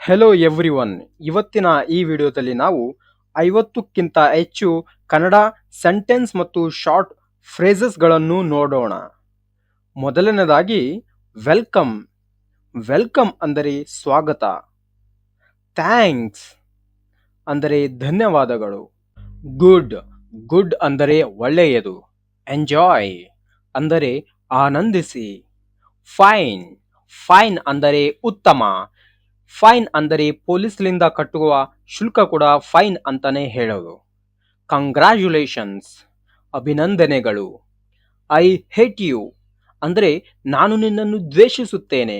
Hello everyone. ಇವತ್ತಿನ ಈ ವಿಡಿಯೋದಲ್ಲಿ ನಾವು 50ಕ್ಕಿಂತ ಹೆಚ್ಚು ಕನ್ನಡ ಸೆಂಟೆನ್ಸ್ ಮತ್ತು ಶಾರ್ಟ್ ಫ್ರೇಸಸ್ಗಳನ್ನು ನೋಡೋಣ. ಮೊದಲನೇದಾಗಿ ವೆಲ್ಕಮ್. ವೆಲ್ಕಮ್ ಅಂದರೆ ಸ್ವಾಗತ. ಥ್ಯಾಂಕ್ಸ್ ಅಂದರೆ ಧನ್ಯವಾದಗಳು. ಗುಡ್. ಗುಡ್ ಅಂದರೆ ಒಳ್ಳೆಯದು. ಎಂಜಾಯ್ ಅಂದರೆ ಆನಂದಿಸಿ. ಫೈನ್. ಫೈನ್ ಅಂದರೆ ಉತ್ತಮ. ಫೈನ್ ಅಂದರೆ ಪೊಲೀಸ್ಲಿಂದ ಕಟ್ಟುವ ಶುಲ್ಕ ಕೂಡ ಫೈನ್ ಅಂತಾನೆ ಹೇಳೋದು. ಕಂಗ್ರ್ಯಾಚುಲೇಷನ್ಸ್ ಅಭಿನಂದನೆಗಳು. ಐ ಹೇಟ್ ಯು ಅಂದರೆ ನಾನು ನಿನ್ನನ್ನು ದ್ವೇಷಿಸುತ್ತೇನೆ.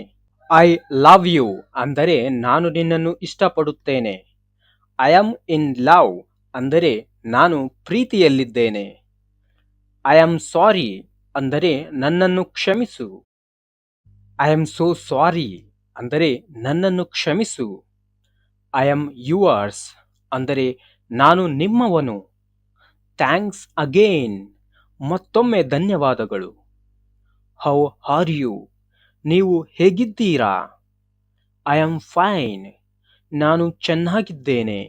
ಐ ಲವ್ ಯು ಅಂದರೆ ನಾನು ನಿನ್ನನ್ನು ಇಷ್ಟಪಡುತ್ತೇನೆ. ಐ ಆಮ್ ಇನ್ ಲವ್ ಅಂದರೆ ನಾನು ಪ್ರೀತಿಯಲ್ಲಿದ್ದೇನೆ. ಐ ಆಮ್ ಸಾರಿ ಅಂದರೆ ನನ್ನನ್ನು ಕ್ಷಮಿಸು. ಐ ಆಮ್ ಸೋ ಸಾರಿ ಅಂದರೆ ನನ್ನನ್ನು ಕ್ಷಮಿಸು. ಐ ಆಮ್ ಯುವರ್ಸ್ ಅಂದರೆ ನಾನು ನಿಮ್ಮವನು. ಥ್ಯಾಂಕ್ಸ್ ಅಗೇನ್ ಮತ್ತೊಮ್ಮೆ ಧನ್ಯವಾದಗಳು. ಹೌ ಆರ್ ಯು ನೀವು ಹೇಗಿದ್ದೀರಾ? ಐ ಆಮ್ ಫೈನ್ ನಾನು ಚೆನ್ನಾಗಿದ್ದೇನೆ.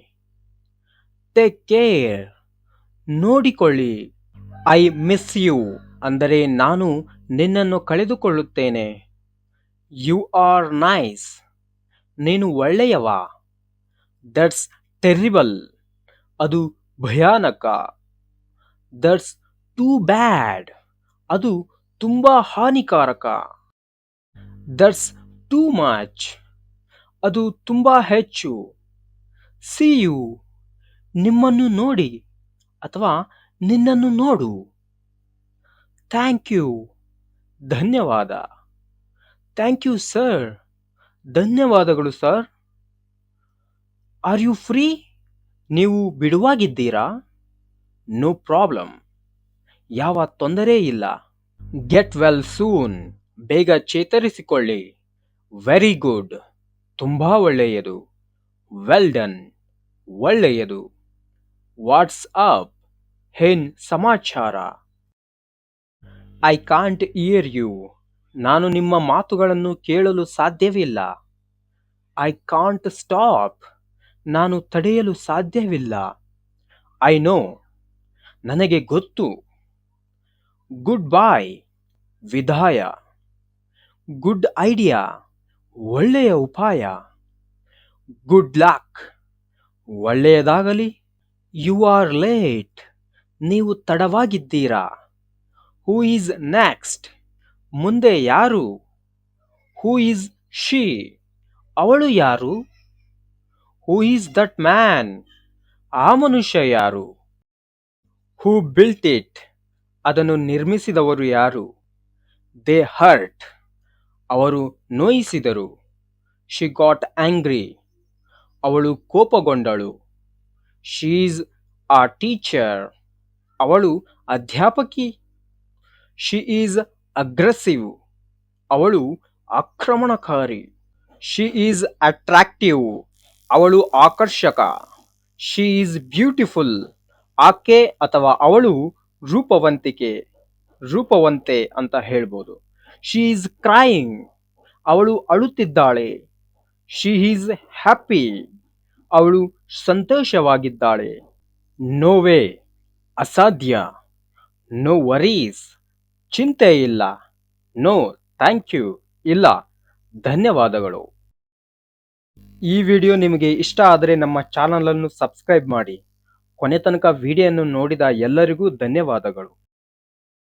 ಟೇಕ್ ಕೇರ್ ನೋಡಿಕೊಳ್ಳಿ. ಐ ಮಿಸ್ ಯು ಅಂದರೆ ನಾನು ನಿನ್ನನ್ನು ಕಳೆದುಕೊಳ್ಳುತ್ತೇನೆ. ಯು ಆರ್ ನೈಸ್ ನೀನು ಒಳ್ಳೆಯವ. ದಟ್ಸ್ ಟೆರಿಬಲ್ ಅದು ಭಯಾನಕ. ದಟ್ಸ್ ಟೂ ಬ್ಯಾಡ್ ಅದು ತುಂಬಾ ಹಾನಿಕಾರಕ. ದಟ್ಸ್ ಟೂ ಮಚ್ ಅದು ತುಂಬಾ ಹೆಚ್ಚು. ಸಿ ಯು ನಿಮ್ಮನ್ನು ನೋಡಿ ಅಥವಾ ನಿನ್ನನ್ನು ನೋಡು. ಥ್ಯಾಂಕ್ ಯು ಧನ್ಯವಾದ. ಥ್ಯಾಂಕ್ ಯು ಸರ್ ಧನ್ಯವಾದಗಳು ಸರ್. ಆರ್ ಯು ಫ್ರೀ ನೀವು ಬಿಡುವಾಗಿದ್ದೀರಾ? ನೋ ಪ್ರಾಬ್ಲಮ್ ಯಾವ ತೊಂದರೆ ಇಲ್ಲ. ಗೆಟ್ ವೆಲ್ ಸೂನ್ ಬೇಗ ಚೇತರಿಸಿಕೊಳ್ಳಿ. ವೆರಿ ಗುಡ್ ತುಂಬಾ ಒಳ್ಳೆಯದು. ವೆಲ್ ಡನ್ ಒಳ್ಳೆಯದು. ವಾಟ್ಸ್ ಅಪ್ ಏನ್ ಸಮಾಚಾರ? ಐ ಕಾಂಟ್ ಹಿಯರ್ ಯು ನಾನು ನಿಮ್ಮ ಮಾತುಗಳನ್ನು ಕೇಳಲು ಸಾಧ್ಯವಿಲ್ಲ. ಐ ಕಾಂಟ್ ಸ್ಟಾಪ್ ನಾನು ತಡೆಯಲು ಸಾಧ್ಯವಿಲ್ಲ. ಐ ನೋ ನನಗೆ ಗೊತ್ತು. ಗುಡ್ ಬಾಯ್ ವಿದಾಯ. ಗುಡ್ ಐಡಿಯಾ ಒಳ್ಳೆಯ ಉಪಾಯ. ಗುಡ್ ಲಕ್ ಒಳ್ಳೆಯದಾಗಲಿ. ಯು ಆರ್ ಲೇಟ್ ನೀವು ತಡವಾಗಿದ್ದೀರಾ. ಹೂ ಈಸ್ ನೆಕ್ಸ್ಟ್ ಮುಂದೆ ಯಾರು? ಹೂ ಈಸ್ ಶಿ ಅವಳು ಯಾರು? ಹೂ ಈಸ್ ದಟ್ ಮ್ಯಾನ್ ಆ ಮನುಷ್ಯ ಯಾರು? ಹೂ ಬಿಲ್ಟ್ ಇಟ್ ಅದನ್ನು ನಿರ್ಮಿಸಿದವರು ಯಾರು? ದೇ ಹರ್ಟ್ ಅವರು ನೋಯಿಸಿದರು. ಶಿ ಗಾಟ್ ಆಂಗ್ರಿ ಅವಳು ಕೋಪಗೊಂಡಳು. ಶಿ ಈಸ್ ಆ ಟೀಚರ್ ಅವಳು ಅಧ್ಯಾಪಕಿ. ಶಿ ಈಸ್ ಅಗ್ರೆಸಿವ್ ಅವಳು ಆಕ್ರಮಣಕಾರಿ. ಶಿ ಈಸ್ ಅಟ್ರಾಕ್ಟಿವ್ ಅವಳು ಆಕರ್ಷಕ. ಶಿ ಈಸ್ ಬ್ಯೂಟಿಫುಲ್ ಆಕೆ ಅಥವಾ ಅವಳು ರೂಪವಂತೆ ಅಂತ ಹೇಳ್ಬೋದು. ಶಿ ಈಸ್ ಕ್ರೈಯಿಂಗ್ ಅವಳು ಅಳುತ್ತಿದ್ದಾಳೆ. ಶಿ ಈಸ್ ಹ್ಯಾಪಿ ಅವಳು ಸಂತೋಷವಾಗಿದ್ದಾಳೆ. ನೋ ವೇ ಅಸಾಧ್ಯ. ನೋ ವರೀಸ್ ಚಿಂತೆ ಇಲ್ಲ. ನೋ ಥ್ಯಾಂಕ್ ಯು ಇಲ್ಲ ಧನ್ಯವಾದಗಳು. ಈ ವಿಡಿಯೋ ನಿಮಗೆ ಇಷ್ಟ ಆದರೆ ನಮ್ಮ ಚಾನಲನ್ನು ಸಬ್ಸ್ಕ್ರೈಬ್ ಮಾಡಿ. ಕೊನೆ ತನಕ ವಿಡಿಯೋವನ್ನು ನೋಡಿದ ಎಲ್ಲರಿಗೂ ಧನ್ಯವಾದಗಳು.